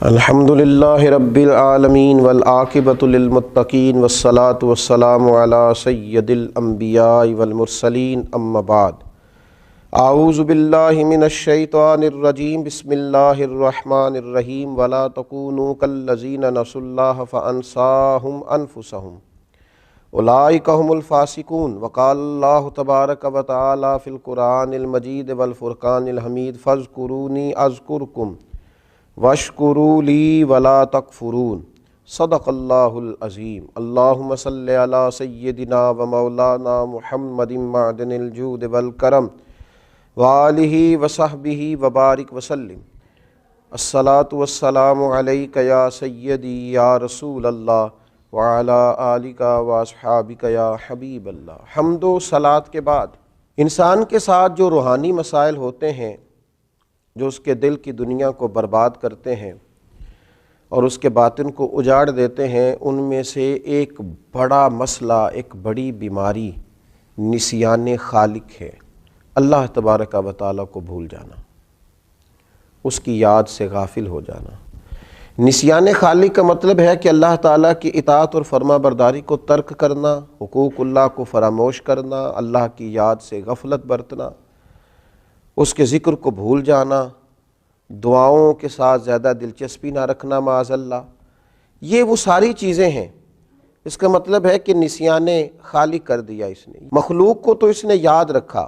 الحمدللہ رب العالمین والعاقبۃ للمتقین والصلاة والسلام علی سید الانبیاء والمرسلین اما بعد اعوذ باللہ من الشیطان الرجیم بسم اللہ الرحمن الرحیم ولا تکونوا کالذین نسوا اللہ فانساہم انفسہم اولئک هم الفاسقون وقال اللہ تبارک وتعالی فی القرآن المجید والفرقان الحمید فاذکرونی اذکرکم واشکروا لی ولا تکفرون صدق اللہ العظیم اللہم صلی علی سیدنا و مولانا محمد معدن الجود والکرم وآلہ وصحبہ وبارک وسلم الصلاۃ والسلام علیک یا سیدی یا رسول اللہ وعلی آلک واصحابک یا حبیب اللہ۔ حمد و صلاۃ کے بعد انسان کے ساتھ جو روحانی مسائل ہوتے ہیں جو اس کے دل کی دنیا کو برباد کرتے ہیں اور اس کے باطن کو اجاڑ دیتے ہیں، ان میں سے ایک بڑا مسئلہ، ایک بڑی بیماری نسیان خالق ہے۔ اللہ تبارک و تعالیٰ کو بھول جانا، اس کی یاد سے غافل ہو جانا۔ نسیان خالق کا مطلب ہے کہ اللہ تعالیٰ کی اطاعت اور فرما برداری کو ترک کرنا، حقوق اللہ کو فراموش کرنا، اللہ کی یاد سے غفلت برتنا، اس کے ذکر کو بھول جانا، دعاؤں کے ساتھ زیادہ دلچسپی نہ رکھنا معاذ اللہ۔ یہ وہ ساری چیزیں ہیں۔ اس کا مطلب ہے کہ نسیان خالق کر دیا اس نے۔ مخلوق کو تو اس نے یاد رکھا،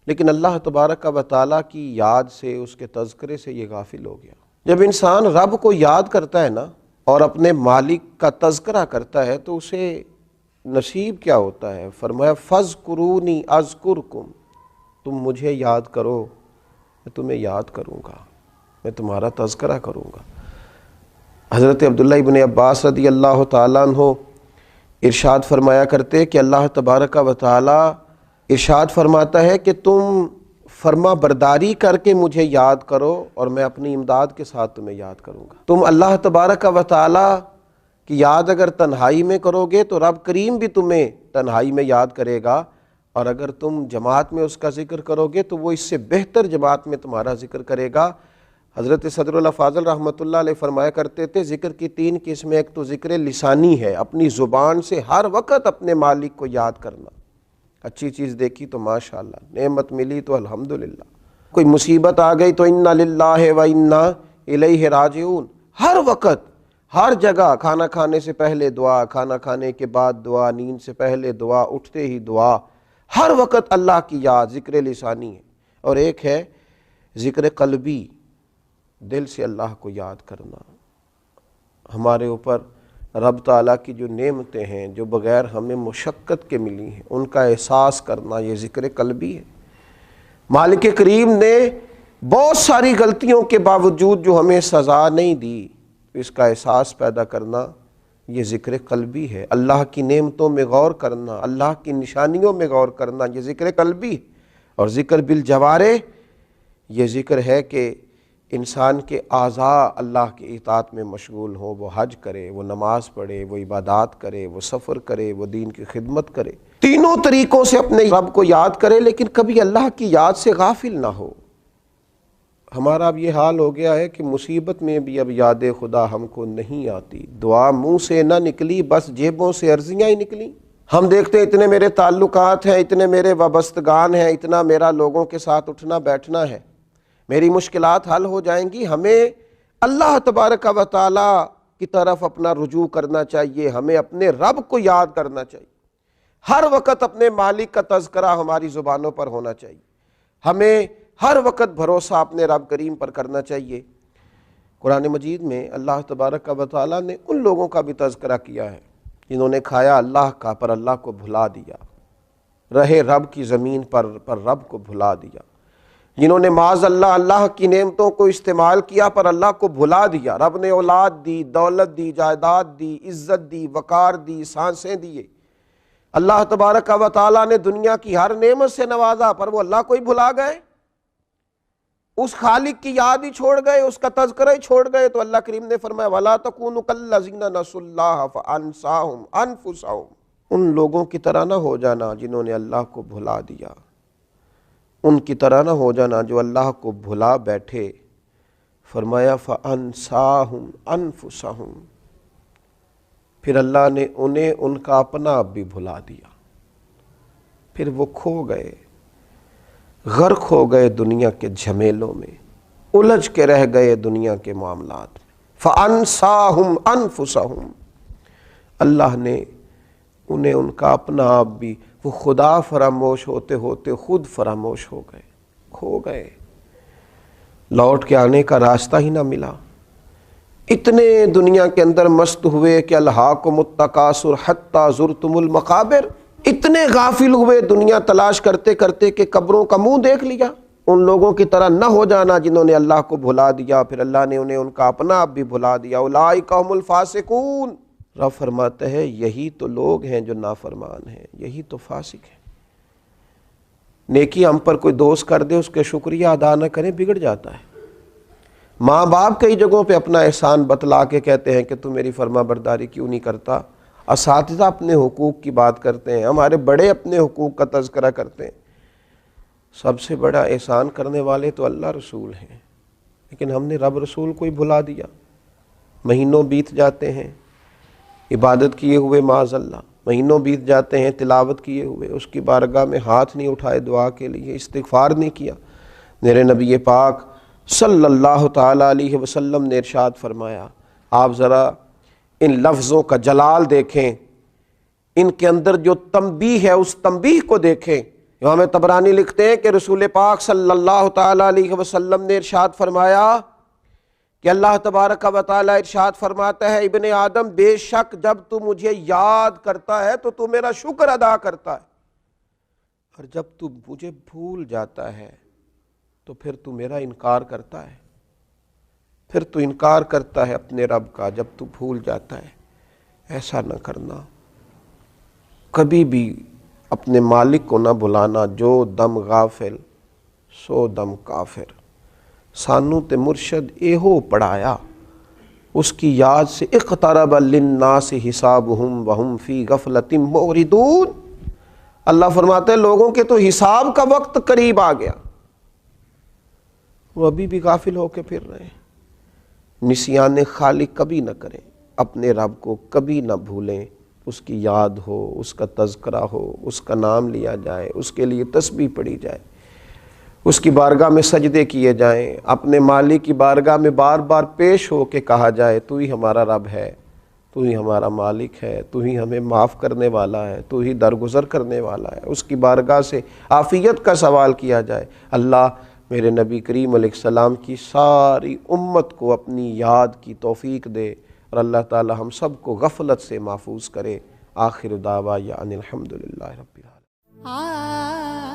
لیکن اللہ تبارک و تعالیٰ کی یاد سے، اس کے تذکرے سے یہ غافل ہو گیا۔ جب انسان رب کو یاد کرتا ہے نا اور اپنے مالک کا تذکرہ کرتا ہے تو اسے نصیب کیا ہوتا ہے؟ فرمایا فاذکرونی اذکرکم، تم مجھے یاد کرو، میں تمہیں یاد کروں گا، میں تمہارا تذکرہ کروں گا۔ حضرت عبداللہ ابن عباس رضی اللہ تعالیٰ عنہ ارشاد فرمایا کرتے کہ اللہ تبارک و تعالیٰ ارشاد فرماتا ہے کہ تم فرما برداری کر کے مجھے یاد کرو اور میں اپنی امداد کے ساتھ تمہیں یاد کروں گا۔ تم اللہ تبارک و تعالیٰ کی یاد اگر تنہائی میں کرو گے تو رب کریم بھی تمہیں تنہائی میں یاد کرے گا، اور اگر تم جماعت میں اس کا ذکر کرو گے تو وہ اس سے بہتر جماعت میں تمہارا ذکر کرے گا۔ حضرت صدر اللہ فاضل رحمۃ اللہ علیہ فرمایا کرتے تھے ذکر کی تین قسمیں، ایک تو ذکر لسانی ہے، اپنی زبان سے ہر وقت اپنے مالک کو یاد کرنا۔ اچھی چیز دیکھی تو ماشاءاللہ، نعمت ملی تو الحمدللہ، کوئی مصیبت آ گئی تو انا للہ و انا الیہ راجعون، ہر وقت ہر جگہ، کھانا کھانے سے پہلے دعا، کھانا کھانے کے بعد دعا، نیند سے پہلے دعا، اٹھتے ہی دعا، ہر وقت اللہ کی یاد، ذکر لسانی ہے۔ اور ایک ہے ذکر قلبی، دل سے اللہ کو یاد کرنا۔ ہمارے اوپر رب تعالیٰ کی جو نعمتیں ہیں جو بغیر ہمیں مشقت کے ملی ہیں، ان کا احساس کرنا، یہ ذکر قلبی ہے۔ مالک کریم نے بہت ساری غلطیوں کے باوجود جو ہمیں سزا نہیں دی، اس کا احساس پیدا کرنا یہ ذکر قلبی ہے۔ اللہ کی نعمتوں میں غور کرنا، اللہ کی نشانیوں میں غور کرنا، یہ ذکر قلبی ہے۔ اور ذکر بالجوارح، یہ ذکر ہے کہ انسان کے اعضاء اللہ کی اطاعت میں مشغول ہوں، وہ حج کرے، وہ نماز پڑھے، وہ عبادات کرے، وہ سفر کرے، وہ دین کی خدمت کرے، تینوں طریقوں سے اپنے رب کو یاد کرے، لیکن کبھی اللہ کی یاد سے غافل نہ ہو۔ ہمارا اب یہ حال ہو گیا ہے کہ مصیبت میں بھی اب یاد خدا ہم کو نہیں آتی، دعا منہ سے نہ نکلی، بس جیبوں سے عرضیاں ہی نکلیں۔ ہم دیکھتے ہیں اتنے میرے تعلقات ہیں، اتنے میرے وابستگان ہیں، اتنا میرا لوگوں کے ساتھ اٹھنا بیٹھنا ہے، میری مشکلات حل ہو جائیں گی۔ ہمیں اللہ تبارک و تعالیٰ کی طرف اپنا رجوع کرنا چاہیے، ہمیں اپنے رب کو یاد کرنا چاہیے، ہر وقت اپنے مالک کا تذکرہ ہماری زبانوں پر ہونا چاہیے، ہمیں ہر وقت بھروسہ اپنے رب کریم پر کرنا چاہیے۔ قرآن مجید میں اللہ تبارک و تعالیٰ نے ان لوگوں کا بھی تذکرہ کیا ہے جنہوں نے کھایا اللہ کا پر اللہ کو بھلا دیا، رہے رب کی زمین پر رب کو بھلا دیا، جنہوں نے معاذ اللہ اللہ کی نعمتوں کو استعمال کیا پر اللہ کو بھلا دیا۔ رب نے اولاد دی، دولت دی، جائیداد دی، عزت دی، وقار دی، سانسیں دیے۔ اللہ تبارک و تعالیٰ نے دنیا کی ہر نعمت سے نوازا پر وہ اللہ کو ہی بھلا گئے، اس خالق کی یاد ہی چھوڑ گئے، اس کا تذکرہ ہی چھوڑ گئے۔ تو اللہ کریم نے فرمایا وَلَا تَكُونُوا كَالَّذِينَ نَسُوا اللَّهَ فَأَنسَاهُمْ أَنفُسَهُمْ، ان لوگوں کی طرح نہ ہو جانا جنہوں نے اللہ کو بھلا دیا، ان کی طرح نہ ہو جانا جو اللہ کو بھلا بیٹھے۔ فرمایا فَأَنْسَاهُمْ أَنفُسَهُمْ، پھر اللہ نے انہیں ان کا اپنا آپ بھی بھلا دیا، پھر وہ کھو گئے، غرق ہو گئے دنیا کے جھمیلوں میں، الجھ کے رہ گئے دنیا کے معاملات میں۔ فَأَنْسَاهُمْ أَنفُسَهُمْ، اللہ نے انہیں ان کا اپنا آپ بھی، وہ خدا فراموش ہوتے ہوتے خود فراموش ہو گئے، کھو گئے، لوٹ کے آنے کا راستہ ہی نہ ملا۔ اتنے دنیا کے اندر مست ہوئے کہ الہاکم التکاثر حتی زرتم المقابر، اتنے غافل ہوئے دنیا تلاش کرتے کرتے کہ قبروں کا منہ دیکھ لیا۔ ان لوگوں کی طرح نہ ہو جانا جنہوں نے اللہ کو بھلا دیا، پھر اللہ نے انہیں ان کا اپنا آپ بھی بھلا دیا۔ اولئک هم الفاسقون، رب فرماتا ہے یہی تو لوگ ہیں جو نافرمان ہیں، یہی تو فاسق ہیں۔ نیکی ہم پر کوئی دوست کر دے، اس کے شکریہ ادا نہ کریں، بگڑ جاتا ہے۔ ماں باپ کئی جگہوں پہ اپنا احسان بتلا کے کہتے ہیں کہ تو میری فرما برداری کیوں نہیں کرتا، اساتذہ اپنے حقوق کی بات کرتے ہیں، ہمارے بڑے اپنے حقوق کا تذکرہ کرتے ہیں۔ سب سے بڑا احسان کرنے والے تو اللہ رسول ہیں، لیکن ہم نے رب رسول کو ہی بھلا دیا۔ مہینوں بیت جاتے ہیں عبادت کیے ہوئے، معاذ اللہ مہینوں بیت جاتے ہیں تلاوت کیے ہوئے، اس کی بارگاہ میں ہاتھ نہیں اٹھائے دعا کے لیے، استغفار نہیں کیا۔ میرے نبی پاک صلی اللہ تعالیٰ علیہ وسلم نے ارشاد فرمایا، آپ ذرا ان لفظوں کا جلال دیکھیں، ان کے اندر جو تنبیہ ہے اس تنبیہ کو دیکھیں۔ امام طبرانی لکھتے ہیں کہ رسول پاک صلی اللہ تعالیٰ علیہ وسلم نے ارشاد فرمایا کہ اللہ تبارک و تعالیٰ ارشاد فرماتا ہے، ابن آدم بے شک جب تو مجھے یاد کرتا ہے تو تو میرا شکر ادا کرتا ہے، اور جب تو مجھے بھول جاتا ہے تو پھر تو میرا انکار کرتا ہے، پھر تو انکار کرتا ہے اپنے رب کا جب تو بھول جاتا ہے۔ ایسا نہ کرنا، کبھی بھی اپنے مالک کو نہ بھلانا۔ جو دم غافل سو دم کافر، سانو تے مرشد ایہو پڑھایا، اس کی یاد سے اقترب للناس حسابہم وہم فی غفلۃ معرضون۔ اللہ فرماتے ہیں لوگوں کے تو حساب کا وقت قریب آ گیا، وہ ابھی بھی غافل ہو کے پھر رہے ہیں۔ نسیان خالق کبھی نہ کریں، اپنے رب کو کبھی نہ بھولیں، اس کی یاد ہو، اس کا تذکرہ ہو، اس کا نام لیا جائے، اس کے لیے تسبیح پڑھی جائے، اس کی بارگاہ میں سجدے کیے جائیں، اپنے مالک کی بارگاہ میں بار بار پیش ہو کے کہا جائے تو ہی ہمارا رب ہے، تو ہی ہمارا مالک ہے، تو ہی ہمیں معاف کرنے والا ہے، تو ہی درگزر کرنے والا ہے۔ اس کی بارگاہ سے عافیت کا سوال کیا جائے۔ اللہ میرے نبی کریم علیہ السلام کی ساری امت کو اپنی یاد کی توفیق دے، اور اللہ تعالی ہم سب کو غفلت سے محفوظ کرے۔ آخر دعوانا ان الحمدللہ رب العالمین۔